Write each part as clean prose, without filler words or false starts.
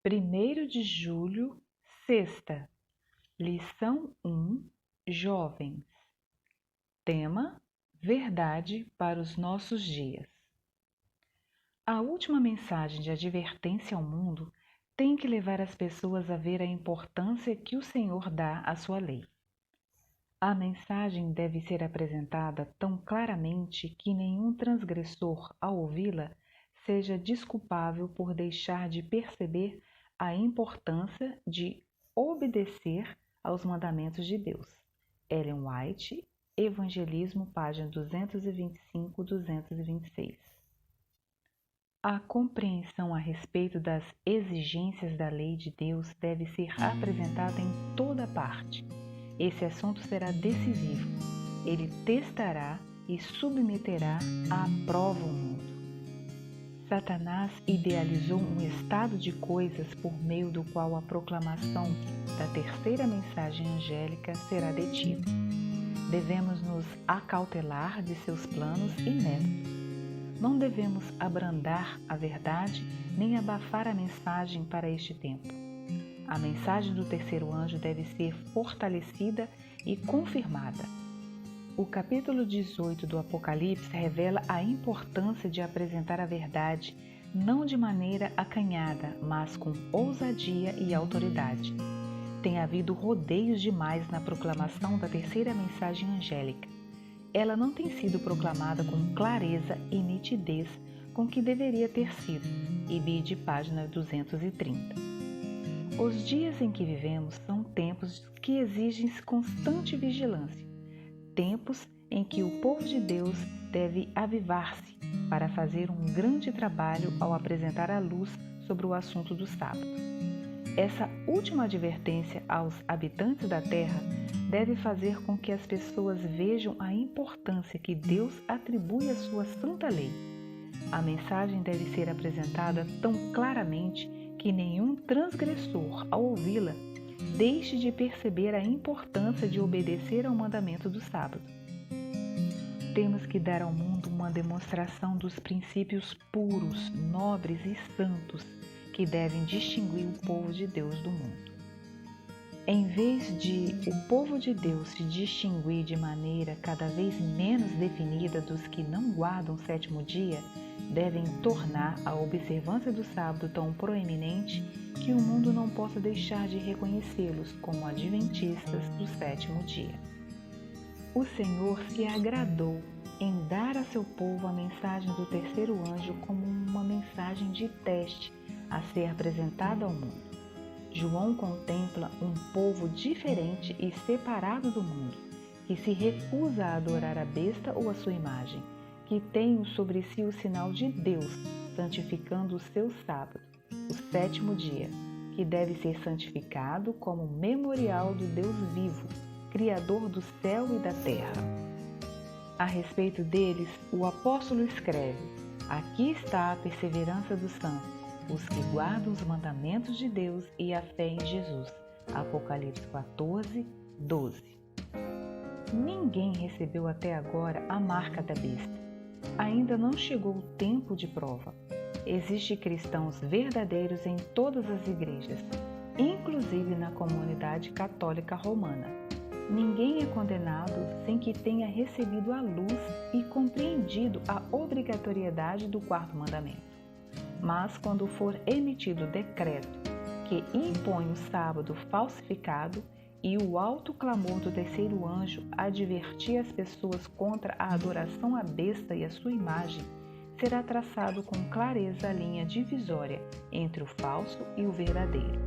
1º de julho, sexta. Lição 1, Jovens. Tema: Verdade para os nossos dias. A última mensagem de advertência ao mundo tem que levar as pessoas a ver a importância que o Senhor dá à sua lei. A mensagem deve ser apresentada tão claramente que nenhum transgressor, ao ouvi-la, seja desculpável por deixar de perceber a importância de obedecer aos mandamentos de Deus. Ellen White, Evangelismo, página 225-226. A compreensão a respeito das exigências da lei de Deus deve ser apresentada em toda parte. Esse assunto será decisivo. Ele testará e submeterá à prova o mundo. Satanás idealizou um estado de coisas por meio do qual a proclamação da terceira mensagem angélica será detida. Devemos nos acautelar de seus planos e métodos. Não devemos abrandar a verdade nem abafar a mensagem para este tempo. A mensagem do terceiro anjo deve ser fortalecida e confirmada. O capítulo 18 do Apocalipse revela a importância de apresentar a verdade, não de maneira acanhada, mas com ousadia e autoridade. Tem havido rodeios demais na proclamação da terceira mensagem angélica. Ela não tem sido proclamada com clareza e nitidez com que deveria ter sido. Ibid, página 230. Os dias em que vivemos são tempos que exigem constante vigilância. Tempos em que o povo de Deus deve avivar-se para fazer um grande trabalho ao apresentar a luz sobre o assunto do sábado. Essa última advertência aos habitantes da terra deve fazer com que as pessoas vejam a importância que Deus atribui à sua santa lei. A mensagem deve ser apresentada tão claramente que nenhum transgressor, ao ouvi-la, deixe de perceber a importância de obedecer ao mandamento do sábado. Temos que dar ao mundo uma demonstração dos princípios puros, nobres e santos que devem distinguir o povo de Deus do mundo. Em vez de o povo de Deus se distinguir de maneira cada vez menos definida dos que não guardam o sétimo dia, devem tornar a observância do sábado tão proeminente que o mundo não possa deixar de reconhecê-los como adventistas do sétimo dia. O Senhor se agradou em dar a seu povo a mensagem do terceiro anjo como uma mensagem de teste a ser apresentada ao mundo. João contempla um povo diferente e separado do mundo, que se recusa a adorar a besta ou a sua imagem, que tem sobre si o sinal de Deus, santificando o seu sábado, o sétimo dia, que deve ser santificado como memorial do Deus vivo, Criador do céu e da terra. A respeito deles, o apóstolo escreve: aqui está a perseverança dos santos, os que guardam os mandamentos de Deus e a fé em Jesus. Apocalipse 14, 12. Ninguém recebeu até agora a marca da besta. Ainda não chegou o tempo de prova. Existem cristãos verdadeiros em todas as igrejas, inclusive na comunidade católica romana. Ninguém é condenado sem que tenha recebido a luz e compreendido a obrigatoriedade do quarto mandamento. Mas quando for emitido o decreto que impõe o sábado falsificado e o alto clamor do terceiro anjo advertir as pessoas contra a adoração à besta e a sua imagem, será traçado com clareza a linha divisória entre o falso e o verdadeiro.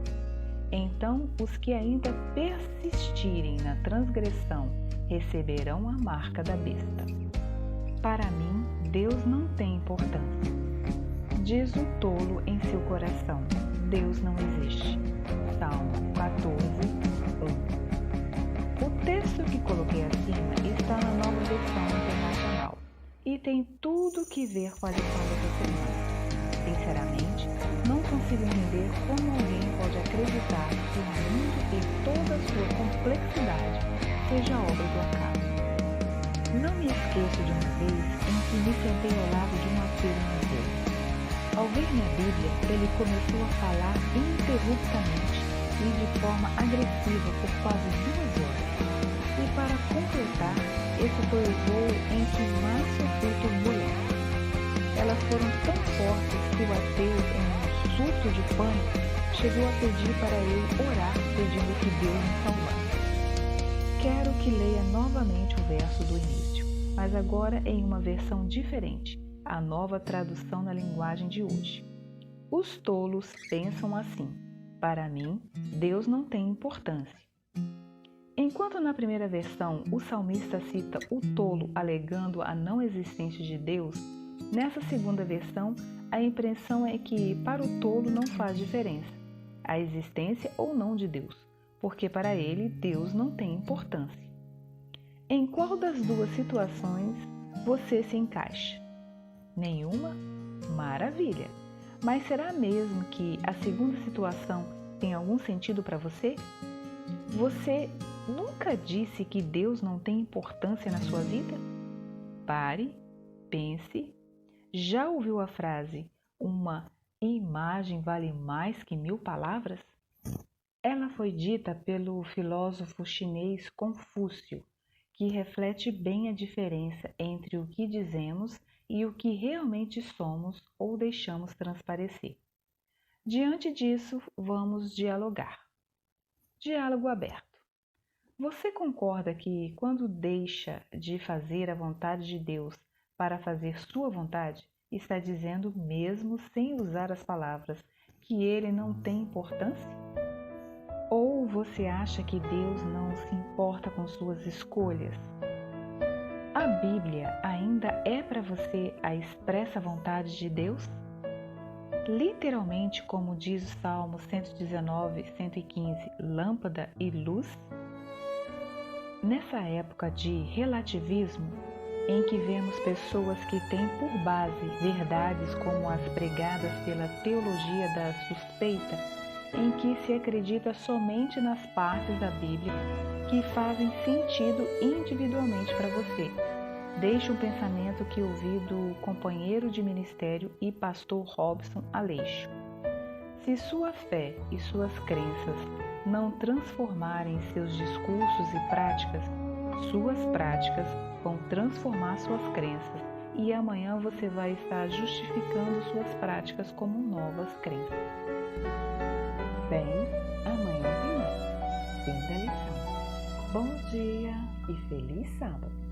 Então, os que ainda persistirem na transgressão receberão a marca da besta. Para mim, Deus não tem importância. Diz o tolo em seu coração: Deus não existe. Salmo 14, 1. O texto que coloquei acima está na Nova Versão Internacional e tem tudo que ver com a lição dessa semana. Sinceramente, não consigo entender como alguém pode acreditar que o mundo e toda a sua complexidade seja obra do acaso. Não me esqueço de uma vez em que me sentei ao lado de um ateu no museu. Ao ver minha Bíblia, ele começou a falar ininterruptamente e de forma agressiva por quase 2 horas. E para completar, esse foi o voo em que mais sofri turbulência. Elas foram tão fortes que o ateu, em um surto de pânico, chegou a pedir para eu orar pedindo que Deus me salvasse. Quero que leia novamente o verso do início, mas agora em uma versão diferente, a nova tradução na linguagem de hoje. Os tolos pensam assim: para mim, Deus não tem importância. Enquanto na primeira versão o salmista cita o tolo alegando a não existência de Deus, nessa segunda versão a impressão é que para o tolo não faz diferença a existência ou não de Deus, porque para ele Deus não tem importância. Em qual das duas situações você se encaixa? Nenhuma? Maravilha! Mas será mesmo que a segunda situação tem algum sentido para você? Você nunca disse que Deus não tem importância na sua vida? Pare, pense. Já ouviu a frase, uma imagem vale mais que 1000 palavras? Ela foi dita pelo filósofo chinês Confúcio, que reflete bem a diferença entre o que dizemos e o que realmente somos ou deixamos transparecer. Diante disso, vamos dialogar. Diálogo aberto. Você concorda que quando deixa de fazer a vontade de Deus para fazer sua vontade, está dizendo mesmo sem usar as palavras que ele não tem importância? Ou você acha que Deus não se importa com suas escolhas? A Bíblia ainda é para você a expressa vontade de Deus? Literalmente, como diz o Salmo 119, 115, lâmpada e luz? Nessa época de relativismo, em que vemos pessoas que têm por base verdades como as pregadas pela teologia da suspeita, em que se acredita somente nas partes da Bíblia que fazem sentido individualmente para você. Deixe um pensamento que ouvi do companheiro de ministério e pastor Robson Aleixo. Se sua fé e suas crenças não transformarem seus discursos e práticas, suas práticas vão transformar suas crenças e amanhã você vai estar justificando suas práticas como novas crenças. Bem, amanhã tem mais. Fim da lição. Bom dia e feliz sábado!